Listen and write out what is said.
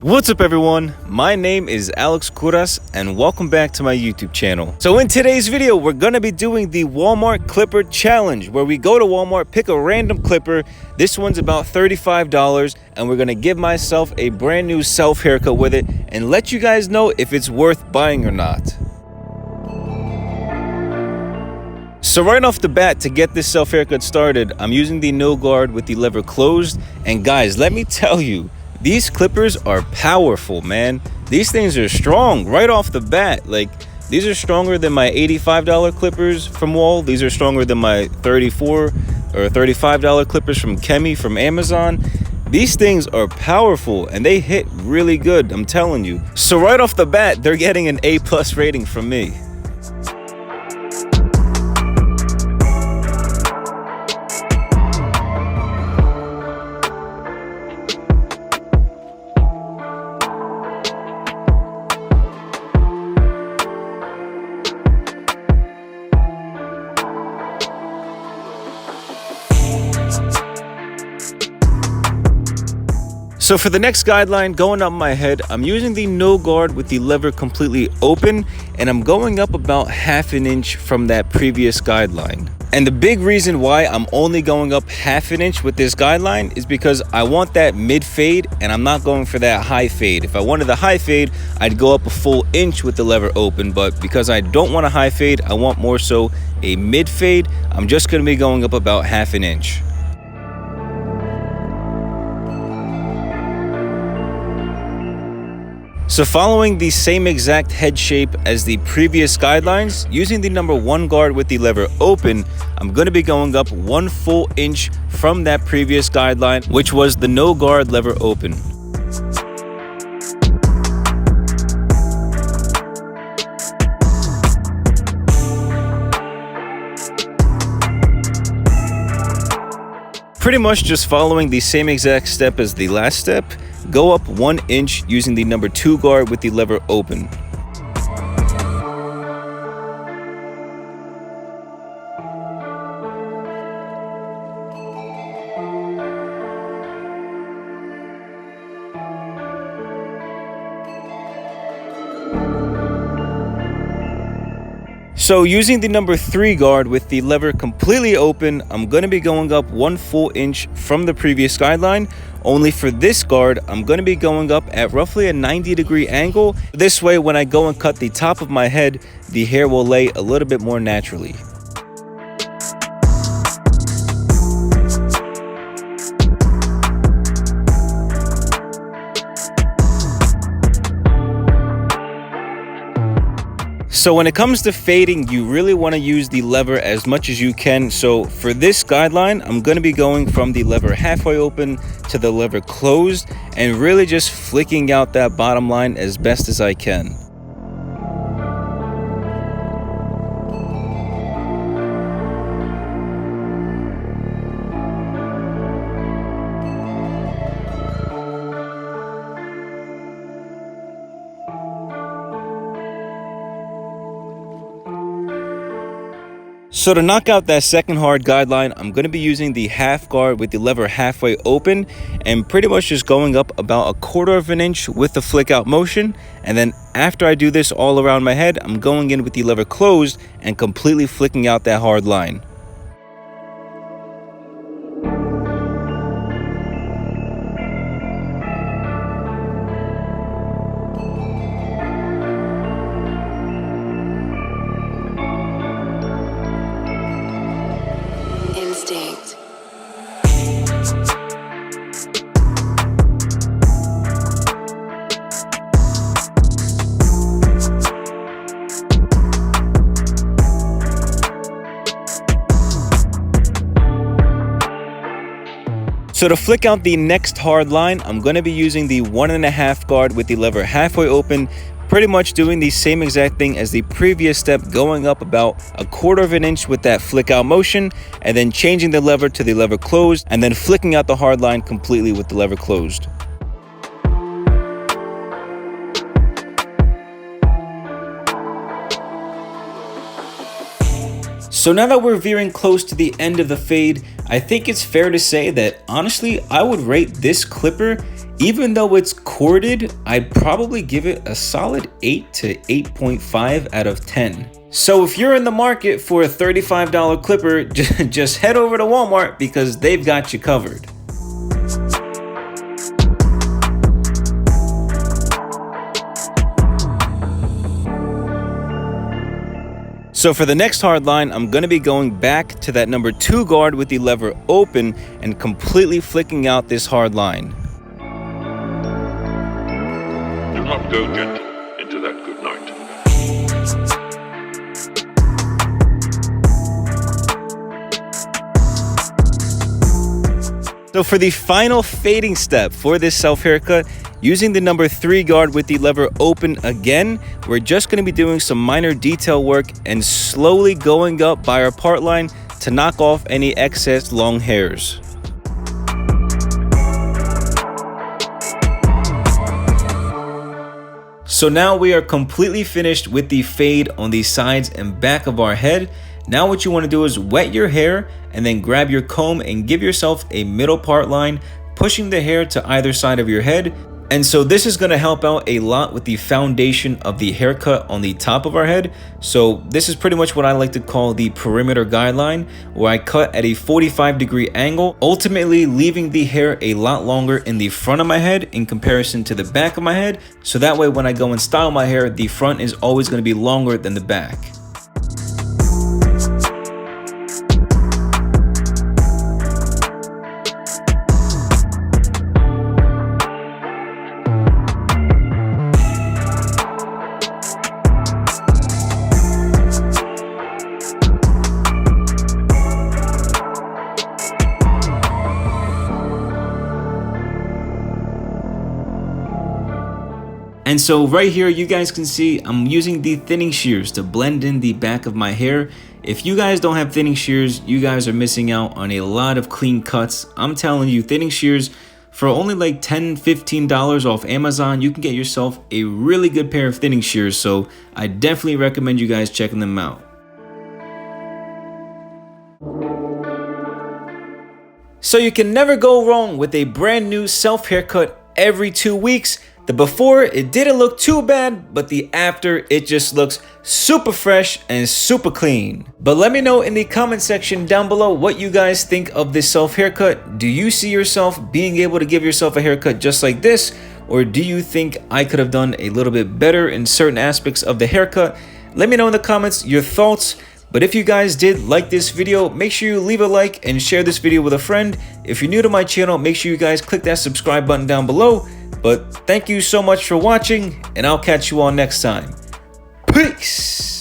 What's up everyone, my name is Alex Kouras and welcome back to my YouTube channel. So in today's video, we're gonna be doing the Walmart Clipper Challenge, where we go to Walmart, pick a random clipper. This one's about $35 and we're gonna give myself a brand new self haircut with it and let you guys know if it's worth buying or not. So right off the bat, to get this self haircut started, I'm using the no guard with the lever closed. And guys, let me tell you, these clippers are powerful, man. These things are strong right off the bat. Like, these are stronger than my $85 clippers from Wall. These are stronger than my $34 or $35 clippers from Kemi from Amazon. These things are powerful and they hit really good, I'm telling you. So right off the bat, they're getting an A+ rating from me. So for the next guideline, going up my head, I'm using the no guard with the lever completely open, and I'm going up about ½ an inch from that previous guideline. And the big reason why I'm only going up ½ an inch with this guideline is because I want that mid fade and I'm not going for that high fade. If I wanted the high fade, I'd go up a full inch with the lever open, but because I don't want a high fade, I want more so a mid fade, I'm just going to be going up about ½ an inch. So following the same exact head shape as the previous guidelines, using the number 1 guard with the lever open, I'm going to be going up 1 full inch from that previous guideline, which was the no guard lever open. Pretty much just following the same exact step as the last step. Go up 1 inch using the number 2 guard with the lever open. So using the number 3 guard with the lever completely open, I'm going to be going up 1 full inch from the previous guideline. Only for this guard, I'm going to be going up at roughly a 90-degree angle. This way, when I go and cut the top of my head, the hair will lay a little bit more naturally. So when it comes to fading, you really want to use the lever as much as you can. So for this guideline, I'm going to be going from the lever halfway open to the lever closed and really just flicking out that bottom line as best as I can. So to knock out that second hard guideline, I'm going to be using the half guard with the lever halfway open and pretty much just going up about 1/4 of an inch with the flick out motion. And then after I do this all around my head, I'm going in with the lever closed and completely flicking out that hard line. Instinct. So to flick out the next hard line, I'm going to be using the 1.5 guard with the lever halfway open, pretty much doing the same exact thing as the previous step, going up about 1/4 of an inch with that flick out motion, and then changing the lever to the lever closed, and then flicking out the hard line completely with the lever closed. So now that we're veering close to the end of the fade, I think it's fair to say that honestly, I would rate this clipper, even though it's corded, I'd probably give it a solid 8 to 8.5 out of 10. So if you're in the market for a $35 clipper, just head over to Walmart because they've got you covered. So for the next hard line, I'm going to be going back to that number 2 guard with the lever open and completely flicking out this hard line. Do not go gentle into that good night. So for the final fading step for this self haircut, using the number 3 guard with the lever open again, we're just going to be doing some minor detail work and slowly going up by our part line to knock off any excess long hairs. So now we are completely finished with the fade on the sides and back of our head. Now what you want to do is wet your hair and then grab your comb and give yourself a middle part line, pushing the hair to either side of your head. And so this is going to help out a lot with the foundation of the haircut on the top of our head. So this is pretty much what I like to call the perimeter guideline, where I cut at a 45-degree angle, ultimately leaving the hair a lot longer in the front of my head in comparison to the back of my head. So that way when I go and style my hair, the front is always going to be longer than the back. And so right here, you guys can see I'm using the thinning shears to blend in the back of my hair. If you guys don't have thinning shears, you guys are missing out on a lot of clean cuts. I'm telling you, thinning shears, for only like $10, $15 off Amazon, you can get yourself a really good pair of thinning shears. So I definitely recommend you guys checking them out. So you can never go wrong with a brand new self haircut every 2 weeks. The before, it didn't look too bad, but the after, it just looks super fresh and super clean. But let me know in the comment section down below what you guys think of this self haircut. Do you see yourself being able to give yourself a haircut just like this? Or do you think I could have done a little bit better in certain aspects of the haircut? Let me know in the comments your thoughts. But if you guys did like this video, make sure you leave a like and share this video with a friend. If you're new to my channel, make sure you guys click that subscribe button down below. But thank you so much for watching, and I'll catch you all next time. Peace!